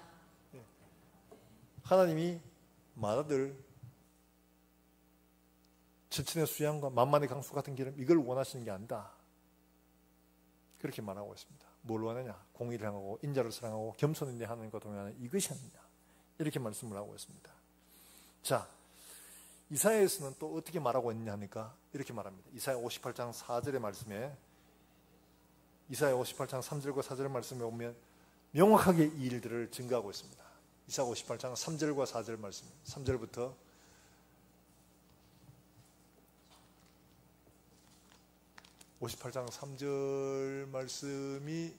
하나님이 마다들 천천의 수양과 만만의 강수 같은 기름 이걸 원하시는 게 아니다. 그렇게 말하고 있습니다. 뭘 원하냐? 공의를 행하고 인자를 사랑하고 겸손히 내 하나님과 동행하는 이것이 아니냐. 이렇게 말씀을 하고 있습니다. 자, 이사야에서는 또 어떻게 말하고 있느냐 하니까 이렇게 말합니다. 이사야 58장 4절의 말씀에 이사야 58장 3절과 4절의 말씀에 보면 명확하게 이 일들을 증거하고 있습니다. 이사야 58장 3절과 4절 말씀 3절부터 58장 3절 말씀이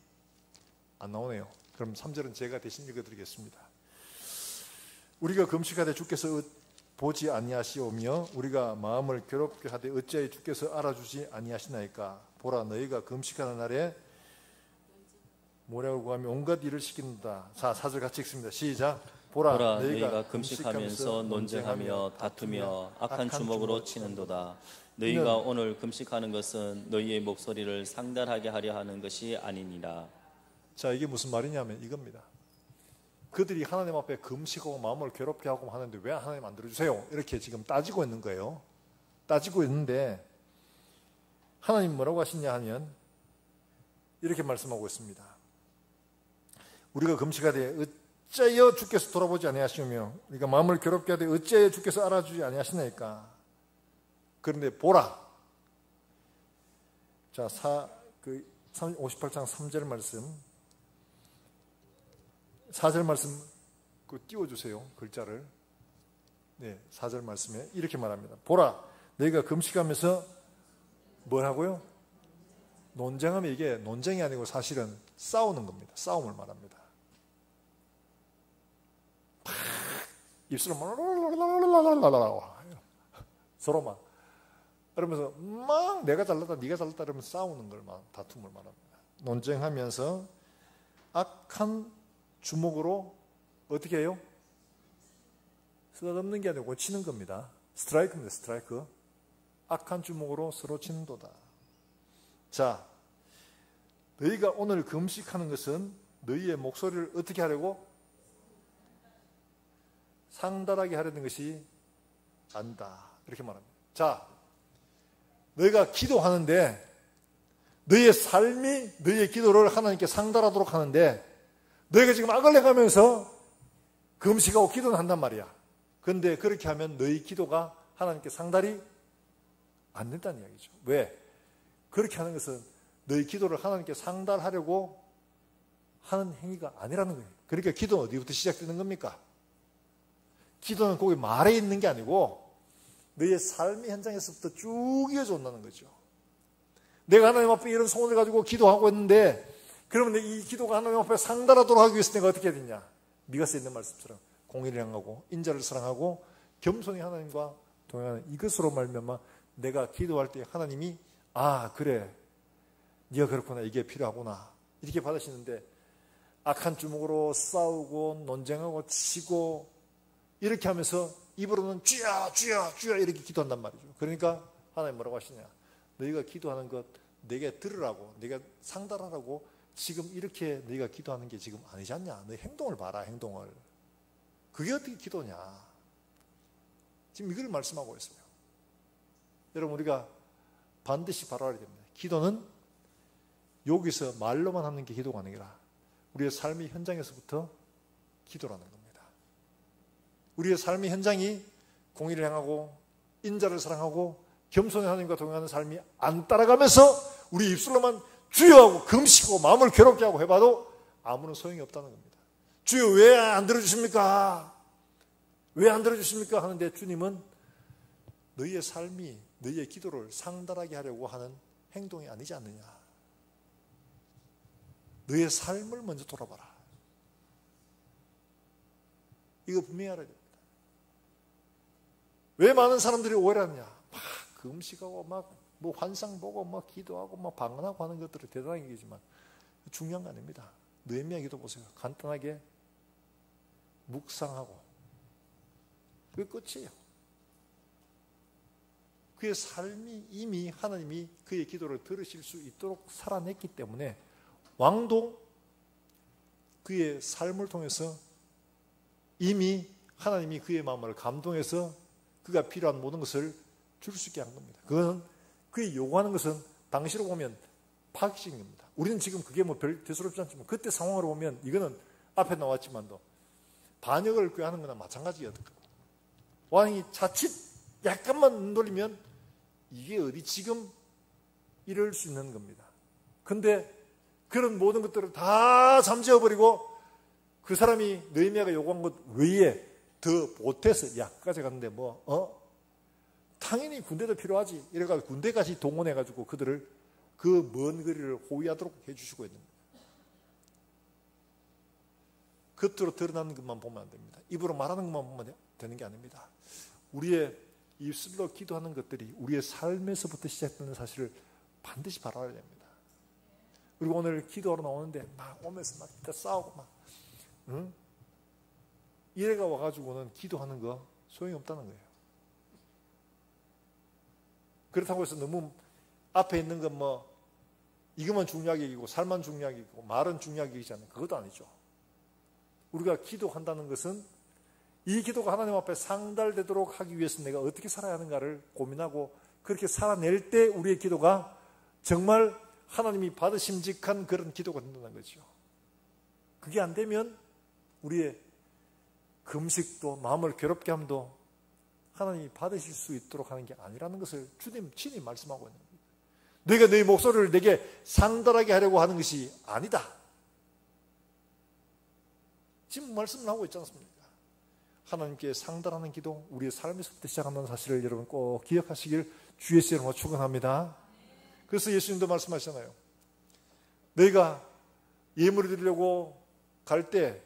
안 나오네요. 그럼 3절은 제가 대신 읽어드리겠습니다. 우리가 금식하되 주께서 보지 아니하시오며 우리가 마음을 괴롭게 하되 어찌하여 주께서 알아주지 아니하시나이까? 보라 너희가 금식하는 날에 뭐라고 구하며 온갖 일을 시킨다. 자, 4절 같이 읽습니다. 시작. 보라 너희가 금식하면서 논쟁하며 다투며 악한 주먹으로 치는도다. 너희가 오늘 금식하는 것은 너희의 목소리를 상달하게 하려 하는 것이 아니니라. 자, 이게 무슨 말이냐면 이겁니다. 그들이 하나님 앞에 금식하고 마음을 괴롭게 하고 하는데 왜 하나님 안 들어주세요? 이렇게 지금 따지고 있는 거예요. 따지고 있는데 하나님 뭐라고 하시냐 하면 이렇게 말씀하고 있습니다. 우리가 금식하되 어찌하여 주께서 돌아보지 아니하시며 우리가 마음을 괴롭게 하되 어찌하여 주께서 알아주지 아니하시나이까? 그런데 보라. 자, 58장 3절 말씀 4절 말씀 띄워주세요. 글자를. 네, 4절 말씀에 이렇게 말합니다. 보라, 너희가 금식하면서 뭘 하고요? 논쟁하면 이게 논쟁이 아니고 사실은 싸우는 겁니다. 싸움을 말합니다. 입술을 서로 막 그러면서 막 내가 잘났다 네가 잘났다 이러면서 싸우는 걸 다툼을 말합니다. 논쟁하면서 악한 주먹으로 어떻게 해요? 쓰다듬는 게 아니고 치는 겁니다. 스트라이크입니다. 스트라이크. 악한 주먹으로 서로 치는도다. 자, 너희가 오늘 금식하는 것은 너희의 목소리를 어떻게 하려고? 상달하게 하려는 것이 아니다. 이렇게 말합니다. 자, 너희가 기도하는데 너희의 삶이 너희의 기도를 하나님께 상달하도록 하는데 너희가 지금 악을 행하면서 금식하고 기도는 한단 말이야. 그런데 그렇게 하면 너희 기도가 하나님께 상달이 안 된다는 이야기죠. 왜? 그렇게 하는 것은 너희 기도를 하나님께 상달하려고 하는 행위가 아니라는 거예요. 그러니까 기도는 어디부터 시작되는 겁니까? 기도는 거기 말에 있는 게 아니고 너희의 삶의 현장에서부터 쭉 이어져 온다는 거죠. 내가 하나님 앞에 이런 소원을 가지고 기도하고 있는데 그러면 이 기도가 하나님 앞에 상달하도록 하기 위해서 내가 어떻게 해야 되냐? 미가서에 있는 말씀처럼 공의를 향하고 인자를 사랑하고 겸손히 하나님과 동행하는 이것으로 말미암아 내가 기도할 때 하나님이 아 그래 네가 그렇구나 이게 필요하구나 이렇게 받으시는데 악한 주먹으로 싸우고 논쟁하고 치고 이렇게 하면서 입으로는 주여 주여 주여 이렇게 기도한단 말이죠. 그러니까 하나님 뭐라고 하시냐 너희가 기도하는 것 내게 들으라고 내가 상달하라고 지금 이렇게 너희가 기도하는 게 지금 아니지 않냐 너희 행동을 봐라 행동을 그게 어떻게 기도냐 지금 이걸 말씀하고 있어요. 여러분 우리가 반드시 바라야 됩니다. 기도는 여기서 말로만 하는 게 기도가 아니라 우리의 삶의 현장에서부터 기도라는 겁니다. 우리의 삶의 현장이 공의를 행하고 인자를 사랑하고 겸손히 하나님과 동행하는 삶이 안 따라가면서 우리 입술로만 주여하고 금식하고 마음을 괴롭게 하고 해봐도 아무런 소용이 없다는 겁니다. 주여 왜 안 들어주십니까? 왜 안 들어주십니까? 하는데 주님은 너희의 삶이 너희의 기도를 상달하게 하려고 하는 행동이 아니지 않느냐. 너희의 삶을 먼저 돌아봐라. 이거 분명히 알아야 됩니다. 왜 많은 사람들이 오해를 하느냐. 막 금식하고 막 뭐 환상 보고 막 기도하고 막 방언하고 하는 것들은 대단한 얘기지만 중요한 거 아닙니다. 느헤미야 기도 보세요. 간단하게 묵상하고 그게 끝이에요. 그의 삶이 이미 하나님이 그의 기도를 들으실 수 있도록 살아냈기 때문에 왕도 그의 삶을 통해서 이미 하나님이 그의 마음을 감동해서 그가 필요한 모든 것을 줄 수 있게 한 겁니다. 그것은 그의 요구하는 것은 당시로 보면 파격적인 겁니다. 우리는 지금 그게 뭐 별 대수롭지 않지만 그때 상황으로 보면 이거는 앞에 나왔지만도 반역을 꾀하는 거나 마찬가지였던 겁니다. 왕이 자칫 약간만 눈 돌리면 이게 어디 지금 이럴 수 있는 겁니다. 근데 그런 모든 것들을 다 잠재워버리고 그 사람이 느헤미야가 요구한 것 외에 더 보태서 약까지 갔는데 당연히 군대도 필요하지. 이래가지고 군대까지 동원해가지고 그들을 그 먼 거리를 호위하도록 해주시고 있는 거예요. 겉으로 드러나는 것만 보면 안 됩니다. 입으로 말하는 것만 보면 되는 게 아닙니다. 우리의 입술로 기도하는 것들이 우리의 삶에서부터 시작되는 사실을 반드시 바라야 됩니다. 그리고 오늘 기도하러 나오는데 막 오면서 막 싸우고 막 이래가 와가지고는 기도하는 거 소용이 없다는 거예요. 그렇다고 해서 너무 앞에 있는 건 이것만 중요하게 여기고 삶만 중요하게 여기고 말은 중요하게 여기지 않는 그것도 아니죠. 우리가 기도한다는 것은 이 기도가 하나님 앞에 상달되도록 하기 위해서 내가 어떻게 살아야 하는가를 고민하고 그렇게 살아낼 때 우리의 기도가 정말 하나님이 받으심직한 그런 기도가 된다는 거죠. 그게 안 되면 우리의 금식도 마음을 괴롭게 함도 하나님이 받으실 수 있도록 하는 게 아니라는 것을 주님 친히 말씀하고 있는 겁니다. 너희가 너희 목소리를 내게 상달하게 하려고 하는 것이 아니다. 지금 말씀을 하고 있지 않습니까? 하나님께 상달하는 기도, 우리의 삶에서부터 시작한다는 사실을 여러분 꼭 기억하시길 주의 이름으로 축원합니다. 그래서 예수님도 말씀하시잖아요. 너희가 예물을 드리려고 갈 때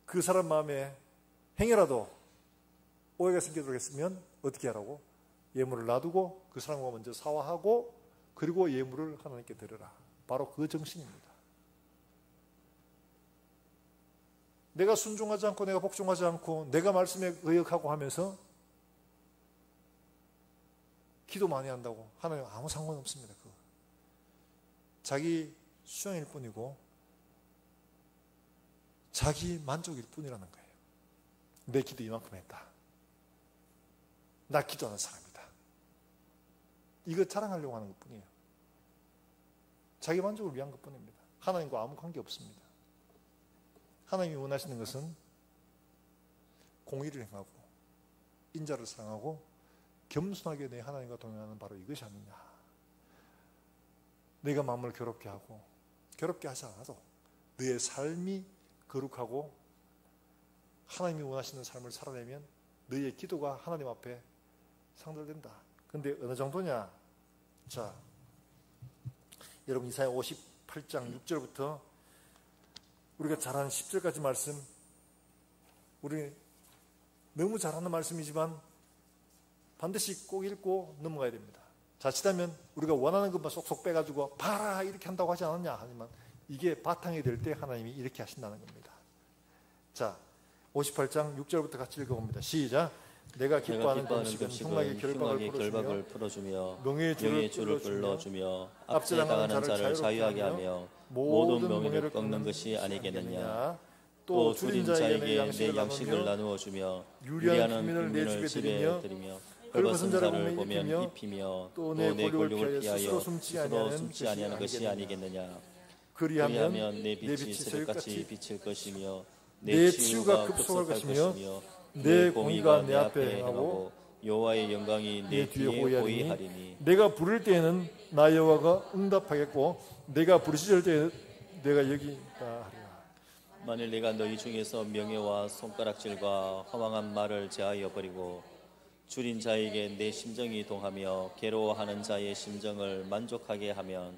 그 사람 마음에 행여라도 오해가 생기도록 했으면 어떻게 하라고? 예물을 놔두고 그 사람과 먼저 사화하고 그리고 예물을 하나님께 드려라. 바로 그 정신입니다. 내가 순종하지 않고 내가 복종하지 않고 내가 말씀에 의역하고 하면서 기도 많이 한다고 하나님 아무 상관없습니다. 그거. 자기 수양일 뿐이고 자기 만족일 뿐이라는 거예요. 내 기도 이만큼 했다. 나 기도하는 사람이다. 이거 자랑하려고 하는 것뿐이에요. 자기 만족을 위한 것뿐입니다. 하나님과 아무 관계 없습니다. 하나님이 원하시는 것은 공의를 행하고 인자를 사랑하고 겸손하게 내 하나님과 동행하는 바로 이것이 아니냐. 내가 마음을 괴롭게 하고 괴롭게 하지 않아도 너의 삶이 거룩하고 하나님이 원하시는 삶을 살아내면 너의 기도가 하나님 앞에 상달된다. 근데 어느 정도냐? 자, 여러분 이사야 58장 6절부터 우리가 잘 아는 10절까지 말씀, 우리 너무 잘 아는 말씀이지만 반드시 꼭 읽고 넘어가야 됩니다. 자칫하면 우리가 원하는 것만 쏙쏙 빼가지고 봐라 이렇게 한다고 하지 않았냐 하지만 이게 바탕이 될 때 하나님이 이렇게 하신다는 겁니다. 자, 58장 6절부터 같이 읽어봅니다. 시작. 내가 기뻐하는 금식은 흉악의 결박을 풀어주며 명예의 줄을 끌어주며 압제당하는 자를 자유하게 하며 모든 명예를 꺾는 것이 아니겠느냐. 또 줄인 자에게 내 양식을 나누어 주며 유리한 국민을 집에 들이며 헐벗은 자를 보면 입히며 또 내 권력을 피하여 스스로 숨지 아니하는 것이 아니겠느냐. 그리하면 내 빛이 새벽같이 비칠 것이며 내 치유가 급속할 것이며 내 공의가 내 앞에 행하고 여호와의 영광이 내 뒤에 보이하리니 내가 부를 때에는 나 여호와가 응답하겠고 내가 부르짖을 때에 내가 여기 있다 하리라. 만일 내가 너희 중에서 명예와 손가락질과 허망한 말을 제하여 버리고 줄인 자에게 내 심정이 동하며 괴로워하는 자의 심정을 만족하게 하면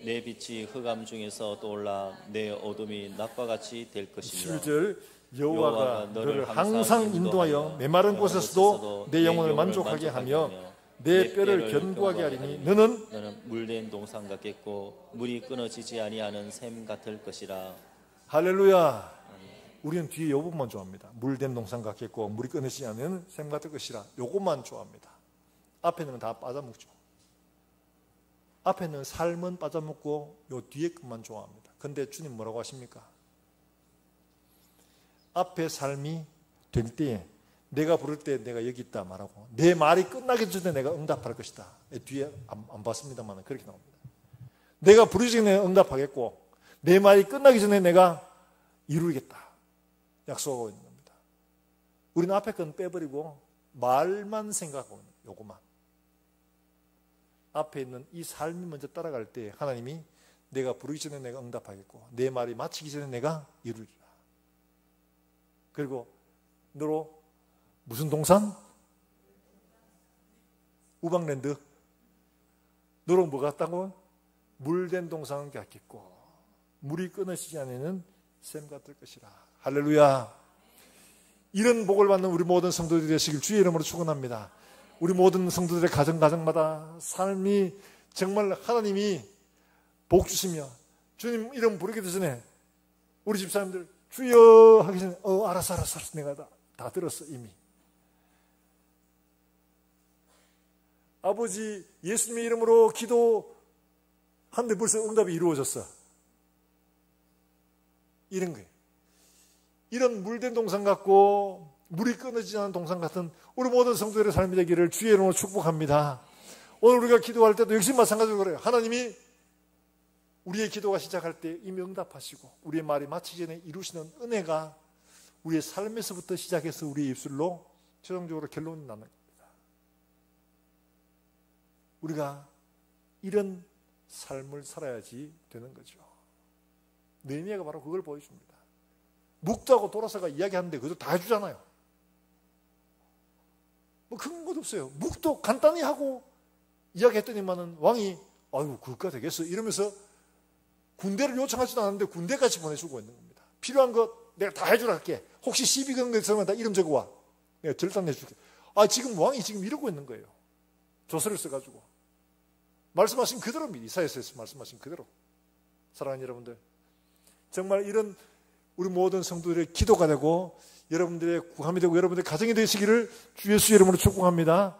내 빛이 흑암 중에서 떠올라 내 어둠이 낮과 같이 될 것이며 7절 여호와가 너를 항상 인도하여 메마른 곳에서도 내 영혼을 만족하게 하며 내 뼈를 견고하게 하리니 너는 물된 동상 같겠고 물이 끊어지지 아니하는 샘 같을 것이라. 할렐루야. 우리는 뒤에 요 부분만 좋아합니다. 물된 동상 같겠고 물이 끊어지지 않는 샘 같을 것이라. 요것만 좋아합니다. 앞에는 다 빠져먹죠. 앞에는 삶은 빠져먹고 요 뒤에 것만 좋아합니다. 근데 주님 뭐라고 하십니까? 앞에 삶이 될 때에 내가 부를 때 내가 여기 있다 말하고 내 말이 끝나기 전에 내가 응답할 것이다. 뒤에 안 봤습니다만 그렇게 나옵니다. 내가 부르기 전에 응답하겠고 내 말이 끝나기 전에 내가 이루겠다. 약속하고 있는 겁니다. 우리는 앞에 건 빼버리고 말만 생각하고 있는 거예요. 요것만. 앞에 있는 이 삶이 먼저 따라갈 때 하나님이 내가 부르기 전에 내가 응답하겠고 내 말이 마치기 전에 내가 이루리라. 그리고 너로 무슨 동산? 우방랜드. 너로 뭐 같다고? 물된 동산 같겠고 물이 끊어지지 않는 샘 같을 것이라. 할렐루야. 이런 복을 받는 우리 모든 성도들이 되시길 주의 이름으로 축원합니다. 우리 모든 성도들의 가정마다 삶이 정말 하나님이 복 주시며 주님 이름 부르기 전에 우리 집사님들 주여 하기 전에 알았어 내가 다 들었어 이미. 아버지 예수님의 이름으로 기도한데 벌써 응답이 이루어졌어. 이런 거예요. 이런 물된 동상 같고 물이 끊어지지 않는 동상 같은 우리 모든 성도들의 삶이 되기를 주의 이름으로 축복합니다. 오늘 우리가 기도할 때도 역시 마찬가지로 그래요. 하나님이 우리의 기도가 시작할 때 이미 응답하시고 우리의 말이 마치기 전에 이루시는 은혜가 우리의 삶에서부터 시작해서 우리의 입술로 최종적으로 결론이 나는 겁니다. 우리가 이런 삶을 살아야지 되는 거죠. 느헤미야가 바로 그걸 보여줍니다. 묵도하고 돌아서가 이야기하는데 그것도 다 해주잖아요. 뭐 그런 것도 없어요. 묵도 간단히 하고 이야기했더니만은 왕이 아유 그것가 되겠어 이러면서 군대를 요청하지도 않았는데 군대까지 보내주고 있는 겁니다. 필요한 것 내가 다 해주라 할게. 혹시 시비 거는 거 있으면 다 이름 적어와. 내가 절단해줄게. 지금 왕이 지금 이러고 있는 거예요. 조서를 써가지고. 말씀하신 그대로입니다. 이사야서에서 말씀하신 그대로. 사랑하는 여러분들, 정말 이런 우리 모든 성도들의 기도가 되고 여러분들의 구함이 되고 여러분들의 가정이 되시기를 주 예수의 이름으로 축복합니다.